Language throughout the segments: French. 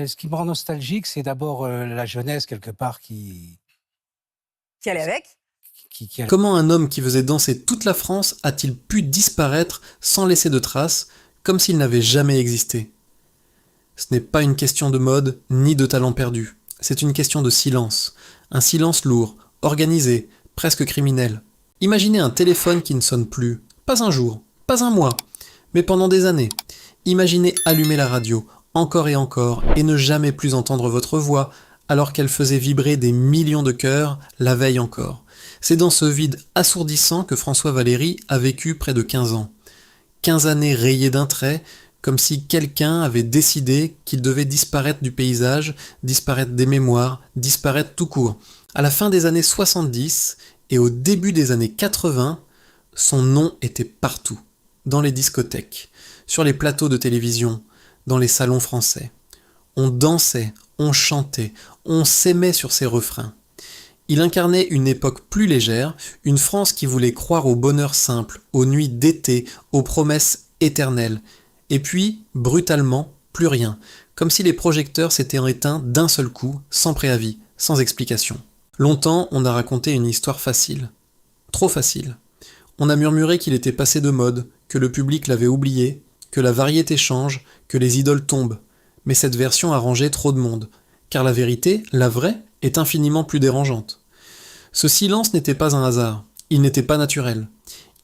Ce qui me rend nostalgique, c'est d'abord, la jeunesse quelque part Qui allait avec? qui a Comment un homme qui faisait danser toute la France a-t-il pu disparaître sans laisser de traces, comme s'il n'avait jamais existé? Ce n'est pas une question de mode ni de talent perdu, c'est une question de silence. Un silence lourd, organisé, presque criminel. Imaginez un téléphone qui ne sonne plus, pas un jour, pas un mois, mais pendant des années. Imaginez allumer la radio, encore et ne jamais plus entendre votre voix, alors qu'elle faisait vibrer des millions de cœurs la veille encore. C'est dans ce vide assourdissant que François Valéry a vécu près de 15 ans. 15 années rayées d'un trait, comme si quelqu'un avait décidé qu'il devait disparaître du paysage, disparaître des mémoires, disparaître tout court. À la fin des années 70 et au début des années 80, son nom était partout, dans les discothèques, sur les plateaux de télévision, dans les salons français. On dansait, on chantait, on s'aimait sur ses refrains. Il incarnait une époque plus légère, une France qui voulait croire au bonheur simple, aux nuits d'été, aux promesses éternelles. Et puis, brutalement, plus rien, comme si les projecteurs s'étaient éteints d'un seul coup, sans préavis, sans explication. Longtemps, on a raconté une histoire facile. Trop facile. On a murmuré qu'il était passé de mode, que le public l'avait oublié, que la variété change, que les idoles tombent. Mais cette version arrangeait trop de monde. Car la vérité, la vraie, est infiniment plus dérangeante. Ce silence n'était pas un hasard, il n'était pas naturel.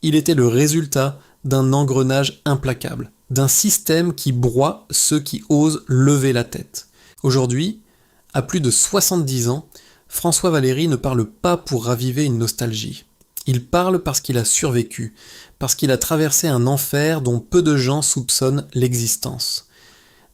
Il était le résultat d'un engrenage implacable, d'un système qui broie ceux qui osent lever la tête. Aujourd'hui, à plus de 70 ans, François Valéry ne parle pas pour raviver une nostalgie. Il parle parce qu'il a survécu, parce qu'il a traversé un enfer dont peu de gens soupçonnent l'existence.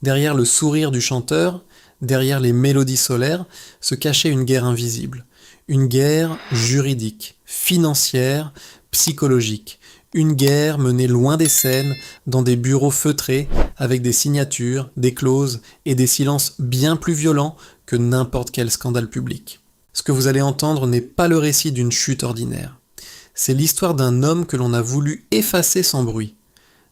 Derrière le sourire du chanteur, derrière les mélodies solaires, se cachait une guerre invisible. Une guerre juridique, financière, psychologique. Une guerre menée loin des scènes, dans des bureaux feutrés, avec des signatures, des clauses et des silences bien plus violents que n'importe quel scandale public. Ce que vous allez entendre n'est pas le récit d'une chute ordinaire. C'est l'histoire d'un homme que l'on a voulu effacer sans bruit.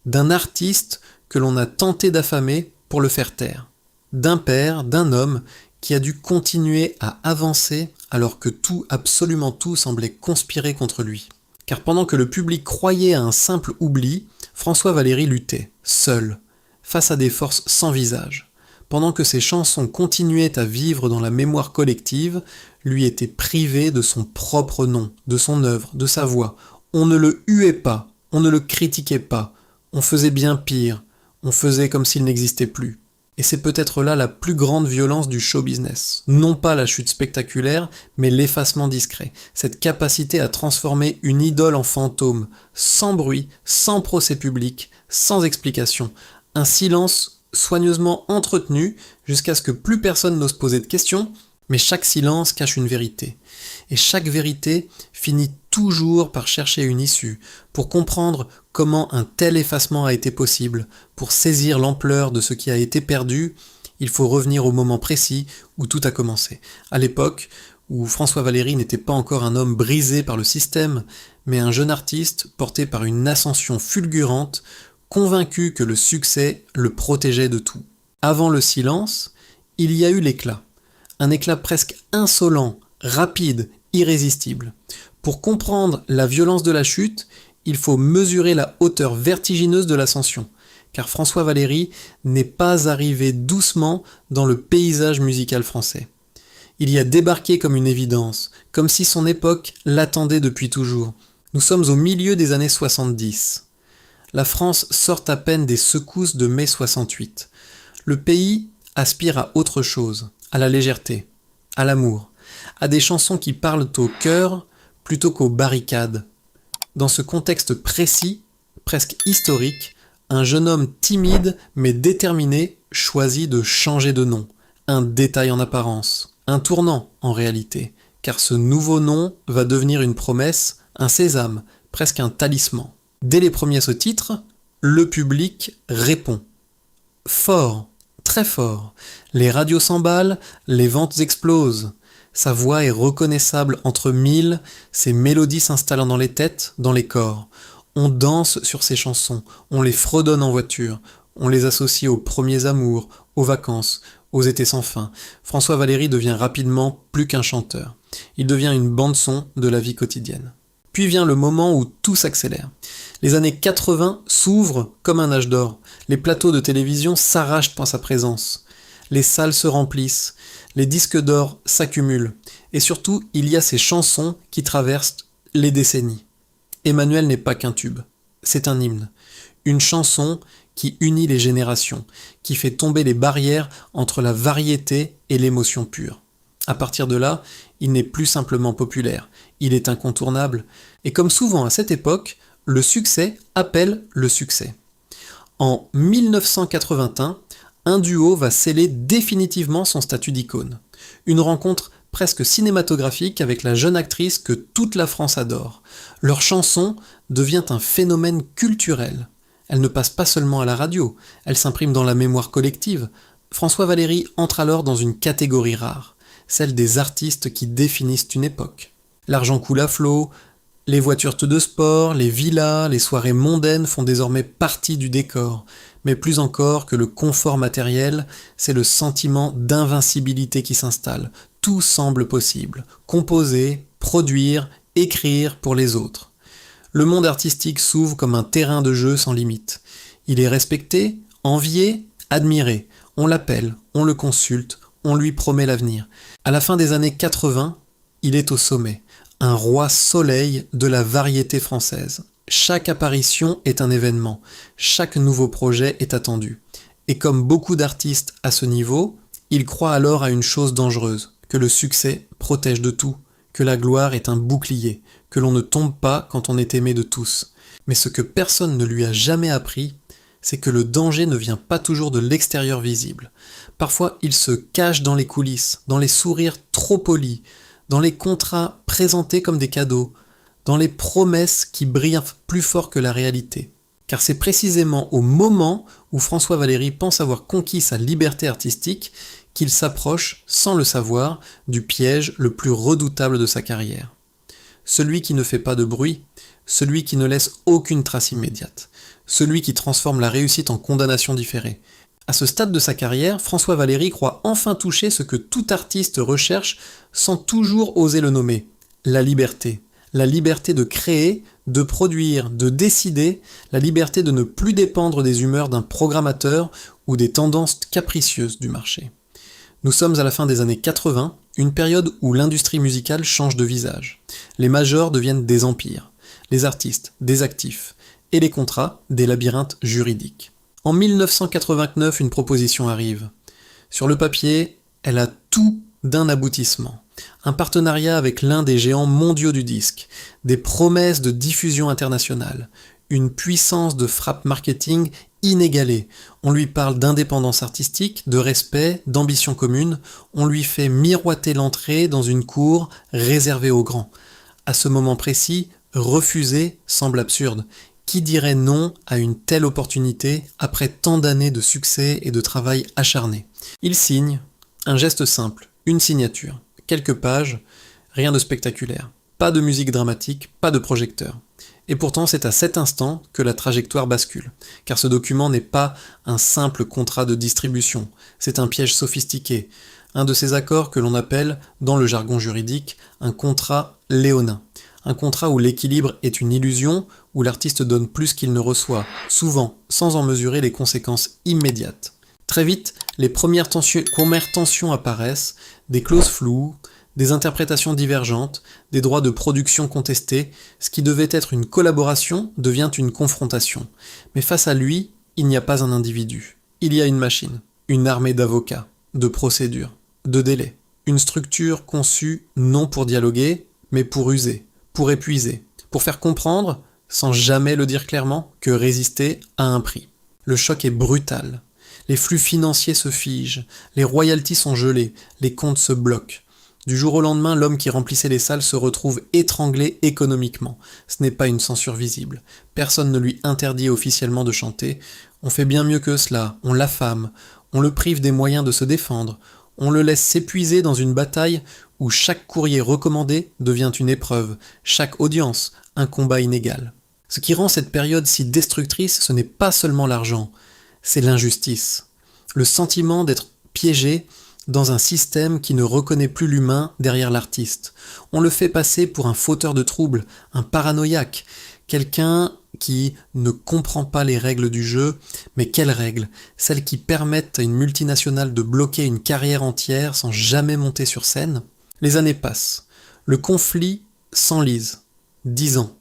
D'un artiste que l'on a tenté d'affamer pour le faire taire. D'un père, d'un homme qui a dû continuer à avancer alors que tout, absolument tout, semblait conspirer contre lui. Car pendant que le public croyait à un simple oubli, François Valéry luttait, seul, face à des forces sans visage. Pendant que ses chansons continuaient à vivre dans la mémoire collective, lui était privé de son propre nom, de son œuvre, de sa voix. On ne le huait pas, on ne le critiquait pas, on faisait bien pire, on faisait comme s'il n'existait plus. Et c'est peut-être là la plus grande violence du show business. Non pas la chute spectaculaire, mais l'effacement discret. Cette capacité à transformer une idole en fantôme, sans bruit, sans procès public, sans explication. Un silence soigneusement entretenu jusqu'à ce que plus personne n'ose poser de questions, mais chaque silence cache une vérité. Et chaque vérité finit toujours par chercher une issue, pour comprendre comment un tel effacement a été possible. Pour saisir l'ampleur de ce qui a été perdu, il faut revenir au moment précis où tout a commencé. À l'époque où François Valéry n'était pas encore un homme brisé par le système, mais un jeune artiste porté par une ascension fulgurante, convaincu que le succès le protégeait de tout. Avant le silence, il y a eu l'éclat. Un éclat presque insolent, rapide, irrésistible. Pour comprendre la violence de la chute, il faut mesurer la hauteur vertigineuse de l'ascension, car François Valéry n'est pas arrivé doucement dans le paysage musical français. Il y a débarqué comme une évidence, comme si son époque l'attendait depuis toujours. Nous sommes au milieu des années 70. La France sort à peine des secousses de mai 68. Le pays aspire à autre chose, à la légèreté, à l'amour, à des chansons qui parlent au cœur plutôt qu'aux barricades. Dans ce contexte précis, presque historique, un jeune homme timide mais déterminé choisit de changer de nom. Un détail en apparence, un tournant en réalité, car ce nouveau nom va devenir une promesse, un sésame, presque un talisman. Dès les premiers sous-titres, le public répond. Fort, très fort. Les radios s'emballent, les ventes explosent. Sa voix est reconnaissable entre mille, ses mélodies s'installant dans les têtes, dans les corps. On danse sur ses chansons, on les fredonne en voiture, on les associe aux premiers amours, aux vacances, aux étés sans fin, François Valéry devient rapidement plus qu'un chanteur. Il devient une bande-son de la vie quotidienne. Puis vient le moment où tout s'accélère. Les années 80 s'ouvrent comme un âge d'or. Les plateaux de télévision s'arrachent par sa présence. Les salles se remplissent. Les disques d'or s'accumulent. Et surtout, il y a ces chansons qui traversent les décennies. Emmanuel n'est pas qu'un tube. C'est un hymne. Une chanson qui unit les générations, qui fait tomber les barrières entre la variété et l'émotion pure. À partir de là, il n'est plus simplement populaire, il est incontournable, et comme souvent à cette époque, le succès appelle le succès. En 1981, un duo va sceller définitivement son statut d'icône. Une rencontre presque cinématographique avec la jeune actrice que toute la France adore. Leur chanson devient un phénomène culturel. Elle ne passe pas seulement à la radio, elle s'imprime dans la mémoire collective. François Valéry entre alors dans une catégorie rare, celle des artistes qui définissent une époque. L'argent coule à flot, les voitures de sport, les villas, les soirées mondaines font désormais partie du décor. Mais plus encore que le confort matériel, c'est le sentiment d'invincibilité qui s'installe. Tout semble possible. Composer, produire, écrire pour les autres. Le monde artistique s'ouvre comme un terrain de jeu sans limite. Il est respecté, envié, admiré. On l'appelle, on le consulte, on lui promet l'avenir. À la fin des années 80, il est au sommet. Un roi soleil de la variété française. Chaque apparition est un événement. Chaque nouveau projet est attendu. Et comme beaucoup d'artistes à ce niveau, il croit alors à une chose dangereuse, que le succès protège de tout, que la gloire est un bouclier, que l'on ne tombe pas quand on est aimé de tous. Mais ce que personne ne lui a jamais appris, c'est que le danger ne vient pas toujours de l'extérieur visible. Parfois, il se cache dans les coulisses, dans les sourires trop polis, dans les contrats présentés comme des cadeaux, dans les promesses qui brillent plus fort que la réalité. Car c'est précisément au moment où François Valéry pense avoir conquis sa liberté artistique qu'il s'approche, sans le savoir, du piège le plus redoutable de sa carrière. Celui qui ne fait pas de bruit, celui qui ne laisse aucune trace immédiate, celui qui transforme la réussite en condamnation différée. À ce stade de sa carrière, François Valéry croit enfin toucher ce que tout artiste recherche sans toujours oser le nommer, la liberté. La liberté de créer, de produire, de décider, la liberté de ne plus dépendre des humeurs d'un programmateur ou des tendances capricieuses du marché. Nous sommes à la fin des années 80, une période où l'industrie musicale change de visage. Les majors deviennent des empires, les artistes des actifs, et les contrats des labyrinthes juridiques. En 1989, une proposition arrive. Sur le papier, elle a tout d'un aboutissement. Un partenariat avec l'un des géants mondiaux du disque, des promesses de diffusion internationale, une puissance de frappe marketing inégalée. On lui parle d'indépendance artistique, de respect, d'ambition commune, on lui fait miroiter l'entrée dans une cour réservée aux grands. À ce moment précis, refuser semble absurde. Qui dirait non à une telle opportunité après tant d'années de succès et de travail acharné? Il signe, un geste simple, une signature, quelques pages, rien de spectaculaire. Pas de musique dramatique, pas de projecteur. Et pourtant, c'est à cet instant que la trajectoire bascule, car ce document n'est pas un simple contrat de distribution, c'est un piège sophistiqué, un de ces accords que l'on appelle, dans le jargon juridique, un contrat léonin. Un contrat où l'équilibre est une illusion, où l'artiste donne plus qu'il ne reçoit, souvent sans en mesurer les conséquences immédiates. Très vite, les premières tensions apparaissent, des clauses floues, des interprétations divergentes, des droits de production contestés, ce qui devait être une collaboration devient une confrontation. Mais face à lui, il n'y a pas un individu. Il y a une machine, une armée d'avocats, de procédures, de délais. Une structure conçue non pour dialoguer, mais pour user, pour épuiser, pour faire comprendre, sans jamais le dire clairement, que résister a un prix. Le choc est brutal. Les flux financiers se figent, les royalties sont gelées, les comptes se bloquent. Du jour au lendemain, l'homme qui remplissait les salles se retrouve étranglé économiquement. Ce n'est pas une censure visible. Personne ne lui interdit officiellement de chanter. On fait bien mieux que cela, on l'affame, on le prive des moyens de se défendre, on le laisse s'épuiser dans une bataille où chaque courrier recommandé devient une épreuve, chaque audience un combat inégal. Ce qui rend cette période si destructrice, ce n'est pas seulement l'argent, c'est l'injustice. Le sentiment d'être piégé dans un système qui ne reconnaît plus l'humain derrière l'artiste. On le fait passer pour un fauteur de troubles, un paranoïaque, quelqu'un qui ne comprend pas les règles du jeu, mais quelles règles? Celles qui permettent à une multinationale de bloquer une carrière entière sans jamais monter sur scène? Les années passent. Le conflit s'enlise. 10 ans,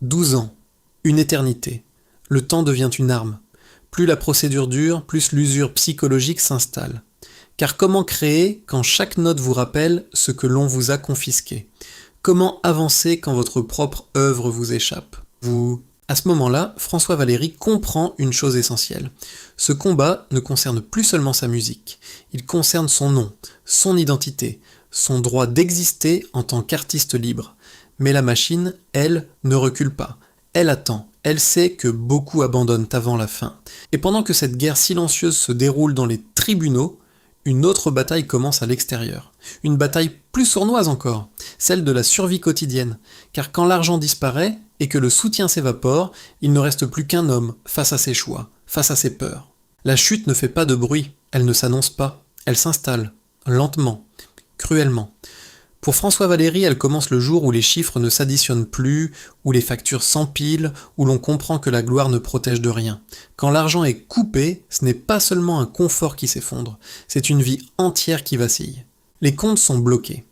12 ans, une éternité. Le temps devient une arme. Plus la procédure dure, plus l'usure psychologique s'installe. Car comment créer quand chaque note vous rappelle ce que l'on vous a confisqué? Comment avancer quand votre propre œuvre vous échappe? À ce moment-là, François Valéry comprend une chose essentielle. Ce combat ne concerne plus seulement sa musique. Il concerne son nom, son identité, son droit d'exister en tant qu'artiste libre. Mais la machine, elle, ne recule pas. Elle attend. Elle sait que beaucoup abandonnent avant la fin. Et pendant que cette guerre silencieuse se déroule dans les tribunaux, une autre bataille commence à l'extérieur. Une bataille plus sournoise encore, celle de la survie quotidienne. Car quand l'argent disparaît et que le soutien s'évapore, il ne reste plus qu'un homme face à ses choix, face à ses peurs. La chute ne fait pas de bruit, elle ne s'annonce pas, elle s'installe, lentement, cruellement. Pour François Valéry, elle commence le jour où les chiffres ne s'additionnent plus, où les factures s'empilent, où l'on comprend que la gloire ne protège de rien. Quand l'argent est coupé, ce n'est pas seulement un confort qui s'effondre, c'est une vie entière qui vacille. Les comptes sont bloqués,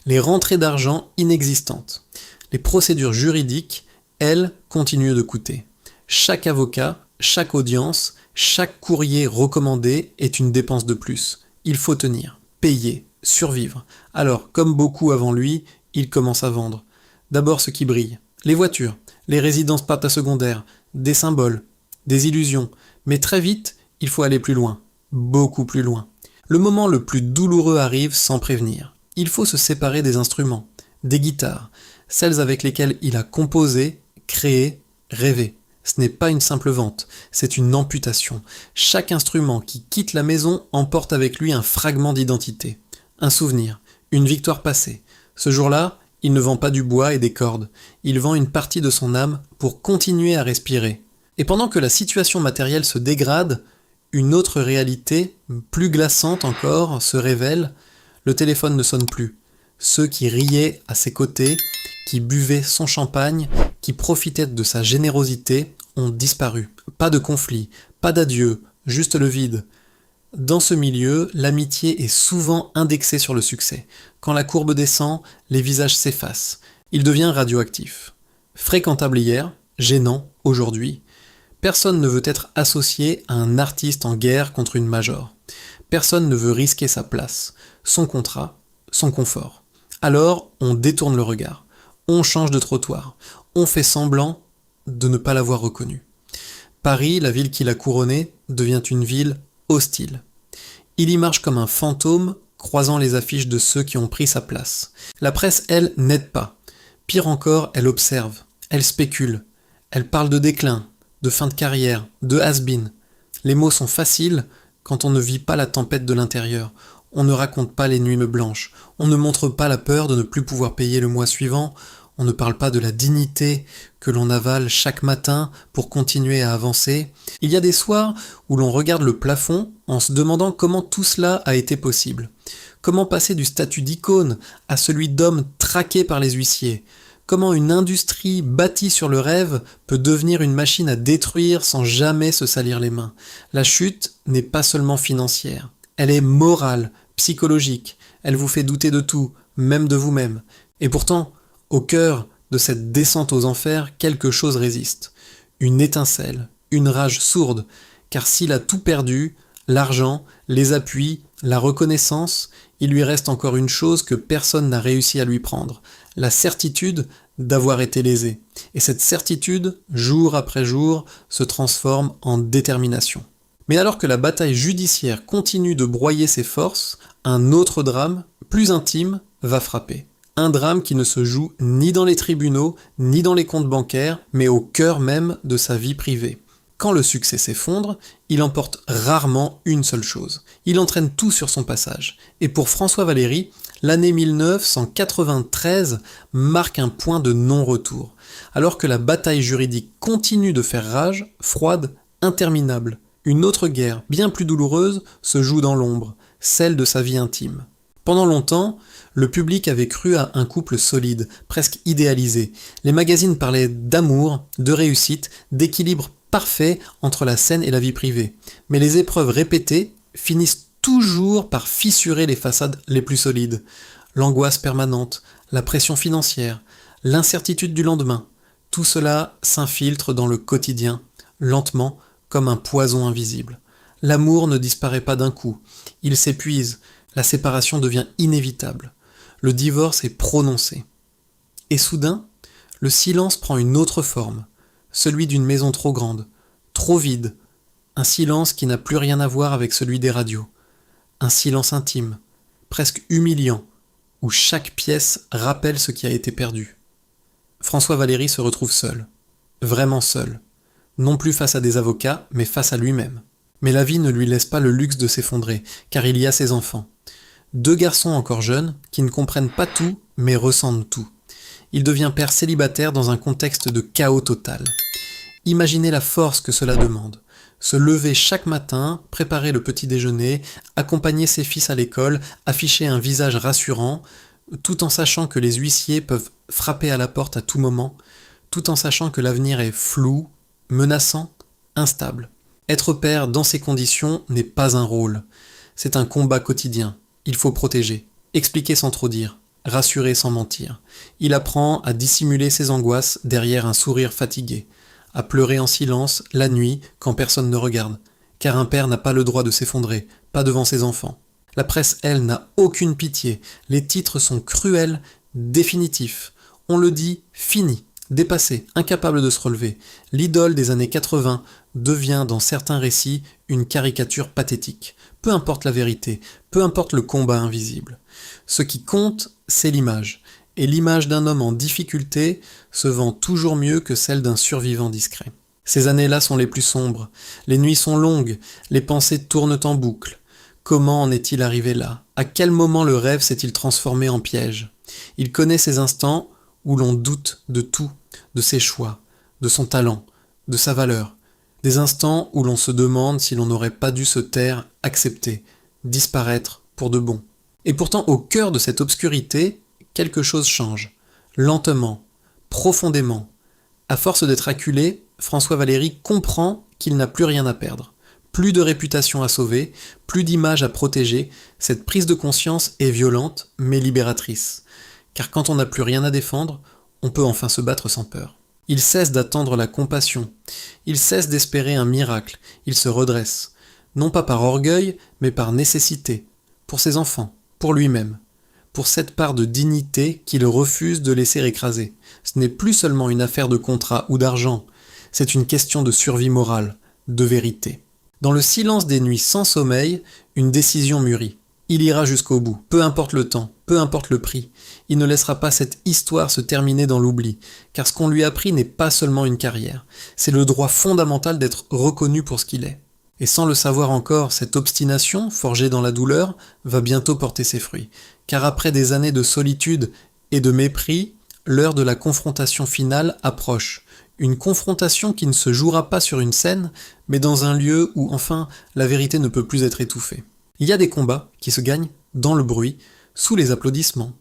les rentrées d'argent inexistantes. Les procédures juridiques, elles, continuent de coûter. Chaque avocat, chaque audience, chaque courrier recommandé est une dépense de plus. Il faut tenir, payer, survivre. Alors, comme beaucoup avant lui, il commence à vendre. D'abord ce qui brille, les voitures, les résidences secondaires, des symboles, des illusions. Mais très vite, il faut aller plus loin, beaucoup plus loin. Le moment le plus douloureux arrive sans prévenir. Il faut se séparer des instruments, des guitares, celles avec lesquelles il a composé, créé, rêvé. Ce n'est pas une simple vente, c'est une amputation. Chaque instrument qui quitte la maison emporte avec lui un fragment d'identité. Un souvenir, une victoire passée. Ce jour-là, il ne vend pas du bois et des cordes. Il vend une partie de son âme pour continuer à respirer. Et pendant que la situation matérielle se dégrade, une autre réalité, plus glaçante encore, se révèle. Le téléphone ne sonne plus. Ceux qui riaient à ses côtés, qui buvaient son champagne, qui profitaient de sa générosité, ont disparu. Pas de conflit, pas d'adieu, juste le vide. Dans ce milieu, l'amitié est souvent indexée sur le succès. Quand la courbe descend, les visages s'effacent. Il devient radioactif. Fréquentable hier, gênant aujourd'hui. Personne ne veut être associé à un artiste en guerre contre une major. Personne ne veut risquer sa place, son contrat, son confort. Alors, on détourne le regard. On change de trottoir. On fait semblant de ne pas l'avoir reconnu. Paris, la ville qui l'a couronné, devient une ville hostile. Il y marche comme un fantôme, croisant les affiches de ceux qui ont pris sa place. La presse, elle, n'aide pas. Pire encore, elle observe, elle spécule. Elle parle de déclin, de fin de carrière, de has-been. Les mots sont faciles quand on ne vit pas la tempête de l'intérieur. On ne raconte pas les nuits blanches. On ne montre pas la peur de ne plus pouvoir payer le mois suivant. On ne parle pas de la dignité que l'on avale chaque matin pour continuer à avancer. Il y a des soirs où l'on regarde le plafond en se demandant comment tout cela a été possible. Comment passer du statut d'icône à celui d'homme traqué par les huissiers. Comment une industrie bâtie sur le rêve peut devenir une machine à détruire sans jamais se salir les mains. La chute n'est pas seulement financière. Elle est morale, psychologique. Elle vous fait douter de tout, même de vous-même. Et pourtant, au cœur de cette descente aux enfers, quelque chose résiste. Une étincelle, une rage sourde, car s'il a tout perdu, l'argent, les appuis, la reconnaissance, il lui reste encore une chose que personne n'a réussi à lui prendre, la certitude d'avoir été lésé. Et cette certitude, jour après jour, se transforme en détermination. Mais alors que la bataille judiciaire continue de broyer ses forces, un autre drame, plus intime, va frapper. Un drame qui ne se joue ni dans les tribunaux, ni dans les comptes bancaires, mais au cœur même de sa vie privée. Quand le succès s'effondre, il emporte rarement une seule chose. Il entraîne tout sur son passage. Et pour François Valéry, l'année 1993 marque un point de non-retour. Alors que la bataille juridique continue de faire rage, froide, interminable. Une autre guerre, bien plus douloureuse, se joue dans l'ombre, celle de sa vie intime. Pendant longtemps, le public avait cru à un couple solide, presque idéalisé. Les magazines parlaient d'amour, de réussite, d'équilibre parfait entre la scène et la vie privée. Mais les épreuves répétées finissent toujours par fissurer les façades les plus solides. L'angoisse permanente, la pression financière, l'incertitude du lendemain, tout cela s'infiltre dans le quotidien, lentement, comme un poison invisible. L'amour ne disparaît pas d'un coup, il s'épuise, la séparation devient inévitable. Le divorce est prononcé. Et soudain, le silence prend une autre forme, celui d'une maison trop grande, trop vide, un silence qui n'a plus rien à voir avec celui des radios, un silence intime, presque humiliant, où chaque pièce rappelle ce qui a été perdu. François Valéry se retrouve seul, vraiment seul, non plus face à des avocats, mais face à lui-même. Mais la vie ne lui laisse pas le luxe de s'effondrer, car il y a ses enfants. 2 garçons encore jeunes, qui ne comprennent pas tout, mais ressentent tout. Il devient père célibataire dans un contexte de chaos total. Imaginez la force que cela demande. Se lever chaque matin, préparer le petit déjeuner, accompagner ses fils à l'école, afficher un visage rassurant, tout en sachant que les huissiers peuvent frapper à la porte à tout moment, tout en sachant que l'avenir est flou, menaçant, instable. Être père dans ces conditions n'est pas un rôle. C'est un combat quotidien. Il faut protéger, expliquer sans trop dire, rassurer sans mentir. Il apprend à dissimuler ses angoisses derrière un sourire fatigué, à pleurer en silence la nuit quand personne ne regarde, car un père n'a pas le droit de s'effondrer, pas devant ses enfants. La presse, elle, n'a aucune pitié. Les titres sont cruels, définitifs. On le dit, fini, dépassé, incapable de se relever. L'idole des années 80 devient, dans certains récits, une caricature pathétique. Peu importe la vérité, peu importe le combat invisible. Ce qui compte, c'est l'image. Et l'image d'un homme en difficulté se vend toujours mieux que celle d'un survivant discret. Ces années-là sont les plus sombres. Les nuits sont longues, les pensées tournent en boucle. Comment en est-il arrivé là? À quel moment le rêve s'est-il transformé en piège? Il connaît ces instants où l'on doute de tout, de ses choix, de son talent, de sa valeur. Des instants où l'on se demande si l'on n'aurait pas dû se taire, accepter, disparaître pour de bon. Et pourtant, au cœur de cette obscurité, quelque chose change. Lentement, profondément. À force d'être acculé, François Valéry comprend qu'il n'a plus rien à perdre. Plus de réputation à sauver, plus d'image à protéger. Cette prise de conscience est violente, mais libératrice. Car quand on n'a plus rien à défendre, on peut enfin se battre sans peur. Il cesse d'attendre la compassion. Il cesse d'espérer un miracle. Il se redresse. Non pas par orgueil, mais par nécessité. Pour ses enfants, pour lui-même. Pour cette part de dignité qu'il refuse de laisser écraser. Ce n'est plus seulement une affaire de contrat ou d'argent. C'est une question de survie morale, de vérité. Dans le silence des nuits sans sommeil, une décision mûrit. Il ira jusqu'au bout, peu importe le temps, peu importe le prix. Il ne laissera pas cette histoire se terminer dans l'oubli, car ce qu'on lui a pris n'est pas seulement une carrière, c'est le droit fondamental d'être reconnu pour ce qu'il est. Et sans le savoir encore, cette obstination, forgée dans la douleur, va bientôt porter ses fruits. Car après des années de solitude et de mépris, l'heure de la confrontation finale approche. Une confrontation qui ne se jouera pas sur une scène, mais dans un lieu où, enfin, la vérité ne peut plus être étouffée. Il y a des combats qui se gagnent dans le bruit, sous les applaudissements.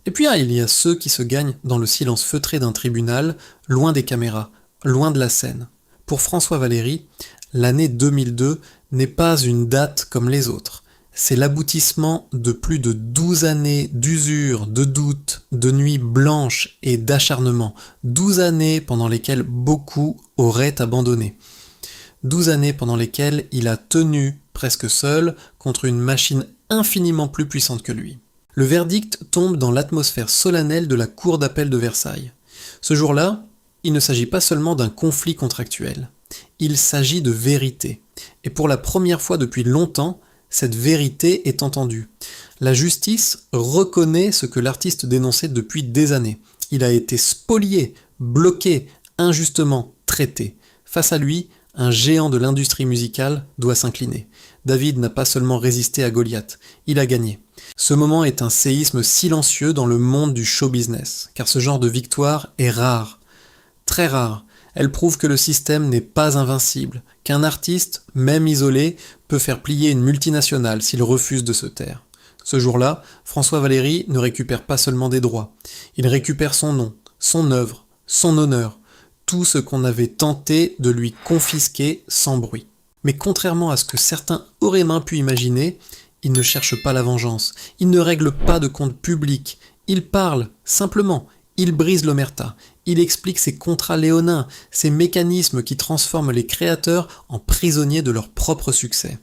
Et puis il y a ceux qui se gagnent dans le silence feutré d'un tribunal, loin des caméras, loin de la scène. Pour François Valéry, l'année 2002 n'est pas une date comme les autres. C'est l'aboutissement de plus de 12 années d'usure, de doute, de nuits blanches et d'acharnement. 12 années pendant lesquelles beaucoup auraient abandonné. 12 années pendant lesquelles il a tenu, presque seul, contre une machine infiniment plus puissante que lui. Le verdict tombe dans l'atmosphère solennelle de la cour d'appel de Versailles. Ce jour-là, il ne s'agit pas seulement d'un conflit contractuel. Il s'agit de vérité. Et pour la première fois depuis longtemps, cette vérité est entendue. La justice reconnaît ce que l'artiste dénonçait depuis des années. Il a été spolié, bloqué, injustement traité. Face à lui, un géant de l'industrie musicale doit s'incliner. David n'a pas seulement résisté à Goliath, il a gagné. Ce moment est un séisme silencieux dans le monde du show business, car ce genre de victoire est rare, très rare. Elle prouve que le système n'est pas invincible, qu'un artiste, même isolé, peut faire plier une multinationale s'il refuse de se taire. Ce jour-là, François Valéry ne récupère pas seulement des droits, il récupère son nom, son œuvre, son honneur, tout ce qu'on avait tenté de lui confisquer sans bruit. Mais contrairement à ce que certains auraient main pu imaginer, il ne cherche pas la vengeance, il ne règle pas de compte public, il parle, simplement, il brise l'omerta, il explique ses contrats léonins, ces mécanismes qui transforment les créateurs en prisonniers de leur propre succès.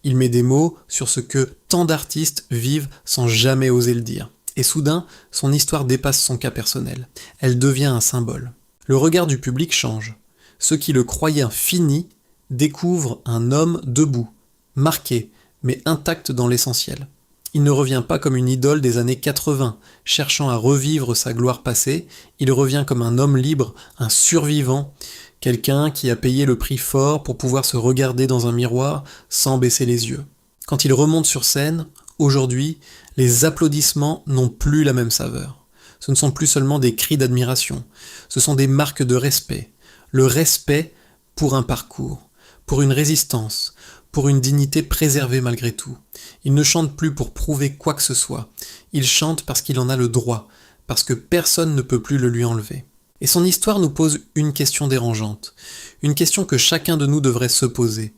Il met des mots sur ce que tant d'artistes vivent sans jamais oser le dire. Et soudain, son histoire dépasse son cas personnel. Elle devient un symbole. Le regard du public change. Ceux qui le croyaient fini découvrent un homme debout, marqué, mais intact dans l'essentiel. Il ne revient pas comme une idole des années 80, cherchant à revivre sa gloire passée, il revient comme un homme libre, un survivant, quelqu'un qui a payé le prix fort pour pouvoir se regarder dans un miroir sans baisser les yeux. Quand il remonte sur scène, aujourd'hui, les applaudissements n'ont plus la même saveur. Ce ne sont plus seulement des cris d'admiration, ce sont des marques de respect. Le respect pour un parcours, pour une résistance, pour une dignité préservée malgré tout. Il ne chante plus pour prouver quoi que ce soit. Il chante parce qu'il en a le droit, parce que personne ne peut plus le lui enlever. Et son histoire nous pose une question dérangeante, une question que chacun de nous devrait se poser.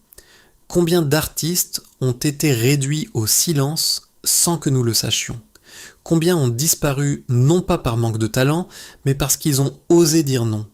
Combien d'artistes ont été réduits au silence sans que nous le sachions ? Combien ont disparu non pas par manque de talent, mais parce qu'ils ont osé dire non ?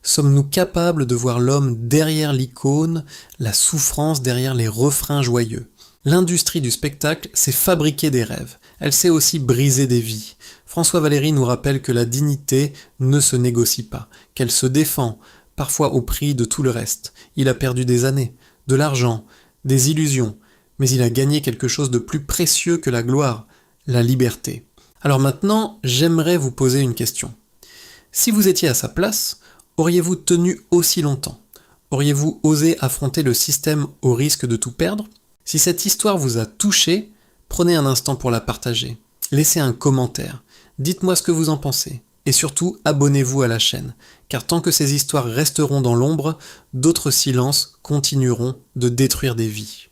Sommes-nous capables de voir l'homme derrière l'icône, la souffrance derrière les refrains joyeux ? L'industrie du spectacle sait fabriquer des rêves, elle sait aussi briser des vies. François Valéry nous rappelle que la dignité ne se négocie pas, qu'elle se défend, parfois au prix de tout le reste. Il a perdu des années, de l'argent, des illusions, mais il a gagné quelque chose de plus précieux que la gloire, la liberté. Alors maintenant, j'aimerais vous poser une question. Si vous étiez à sa place, auriez-vous tenu aussi longtemps ? Auriez-vous osé affronter le système au risque de tout perdre ? Si cette histoire vous a touché, prenez un instant pour la partager. Laissez un commentaire. Dites-moi ce que vous en pensez. Et surtout, abonnez-vous à la chaîne. Car tant que ces histoires resteront dans l'ombre, d'autres silences continueront de détruire des vies.